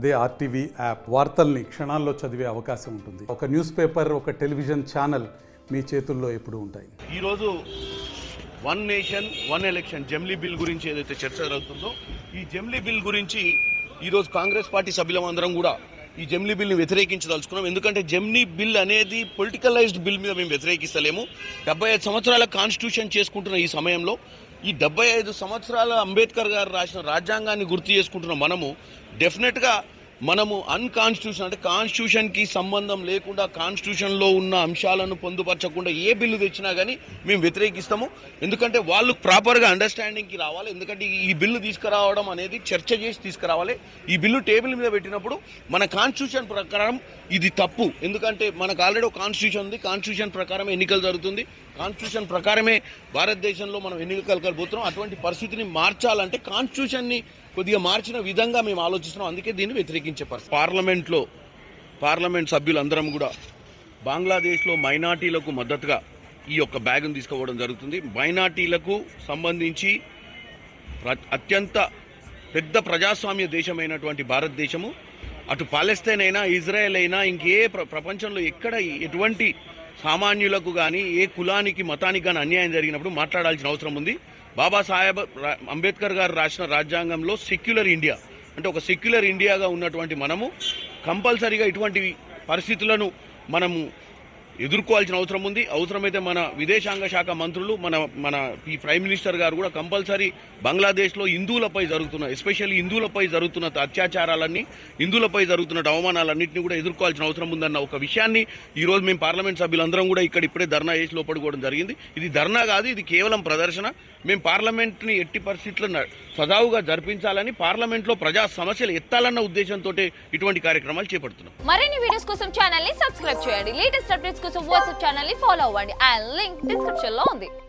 అదే RTV app వార్తల్ని క్షణాల్లో చదివే అవకాశం ఉంటుంది. ఒక న్యూస్ పేపర్, ఒక టెలివిజన్ ఛానల్ మీ చేతుల్లో ఎప్పుడూ ఉంటాయి. ఈరోజు వన్ నేషన్ వన్ ఎలక్షన్ జెమ్లీ బిల్ గురించి ఏదైతే చర్చ జరుగుతుందో ఈ జెమ్లీ బిల్ గురించి ఈరోజు కాంగ్రెస్ పార్టీ సభ్యులందరం కూడా ఈ జెమ్లీ బిల్ని వ్యతిరేకించదలుచుకున్నాం. ఎందుకంటే జెమ్లీ బిల్ అనేది పొలిటికలైజ్డ్ బిల్ మీద మేము వ్యతిరేకిస్తలేము. 75 సంవత్సరాల కాన్స్టిట్యూషన్ చేసుకుంటున్న ఈ సమయంలో ఈ 75 సంవత్సరాల అంబేద్కర్ గారు రాసిన రాజ్యాంగాన్ని గుర్తు చేసుకుంటున్న డెఫినెట్గా మనము అన్కాన్స్టిట్యూషన్ అంటే కాన్స్టిట్యూషన్కి సంబంధం లేకుండా కాన్స్టిట్యూషన్లో ఉన్న అంశాలను పొందుపరచకుండా ఏ బిల్లు తెచ్చినా కానీ మేము వ్యతిరేకిస్తాము. ఎందుకంటే వాళ్ళు ప్రాపర్గా అండర్స్టాండింగ్కి రావాలి. ఎందుకంటే ఈ బిల్లు తీసుకురావడం అనేది చర్చ చేసి తీసుకురావాలి. ఈ బిల్లు టేబుల్ మీద పెట్టినప్పుడు మన కాన్స్టిట్యూషన్ ప్రకారం ఇది తప్పు. ఎందుకంటే మనకు ఆల్రెడీ ఒక కాన్స్టిట్యూషన్ ఉంది. కాన్స్టిట్యూషన్ ప్రకారమే ఎన్నికలు జరుగుతుంది. కాన్స్టిట్యూషన్ ప్రకారమే భారతదేశంలో మనం ఎన్నికలు కలబోతున్నాం. అటువంటి పరిస్థితిని మార్చాలంటే కాన్స్టిట్యూషన్ని కొద్దిగా మార్చిన విధంగా మేము ఆలోచిస్తున్నాం. అందుకే దీన్ని వ్యతిరేకించే పరిస్థితి. పార్లమెంట్ సభ్యులందరం కూడా బంగ్లాదేశ్లో మైనార్టీలకు మద్దతుగా ఈ యొక్క బ్యాగ్ను తీసుకోవడం జరుగుతుంది. మైనార్టీలకు సంబంధించి అత్యంత పెద్ద ప్రజాస్వామ్య దేశమైనటువంటి భారతదేశము అటు పాలస్తీన్ అయినా ఇజ్రాయెల్ అయినా ఇంకే ప్రపంచంలో ఎక్కడ ఎటువంటి సామాన్యులకు కానీ ఏ కులానికి మతానికి కానీ అన్యాయం జరిగినప్పుడు మాట్లాడాల్సిన అవసరం ఉంది. బాబాసాహెబ్ అంబేద్కర్ గారు రాసిన రాజ్యాంగంలో సెక్యులర్ ఇండియా అంటే ఒక సెక్యులర్ ఇండియాగా ఉన్నటువంటి మనము కంపల్సరీగా ఇటువంటి పరిస్థితులను మనము ఎదుర్కోవాల్సిన అవసరం ఉంది. అవసరమైతే మన విదేశాంగ శాఖ మంత్రులు మన ఈ ప్రైమ్ మినిస్టర్ గారు కూడా కంపల్సరీ బంగ్లాదేశ్లో హిందువులపై జరుగుతున్న ఎస్పెషల్లీ హిందువులపై జరుగుతున్న అత్యాచారాలన్నీ హిందువులపై జరుగుతున్న అవమానాలన్నింటినీ కూడా ఎదుర్కోవాల్సిన అవసరం ఉందన్న ఒక విషయాన్ని ఈరోజు మేము పార్లమెంట్ సభ్యులందరం కూడా ఇప్పుడే ధర్నా చేసి లోపడుకోవడం జరిగింది. ఇది ధర్నా కాదు, ఇది కేవలం ప్రదర్శన. మేము పార్లమెంట్ని ఎట్టి పరిస్థితుల్లో సజావుగా జరిపించాలని పార్లమెంట్లో ప్రజా సమస్యలు ఎత్తాలన్న ఉద్దేశంతో ఇటువంటి కార్యక్రమాలు చేపడుతున్నాం. మరిన్ని వీడియోస్ కోసం ఛానల్ ని సబ్స్క్రైబ్ చేయండి. లేటెస్ట్ అప్డేట్స్ కోసం వాట్సాప్ ఛానల్ ని ఫాలో అవ్వండి. ఆ లింక్ డిస్క్రిప్షన్ లో ఉంది.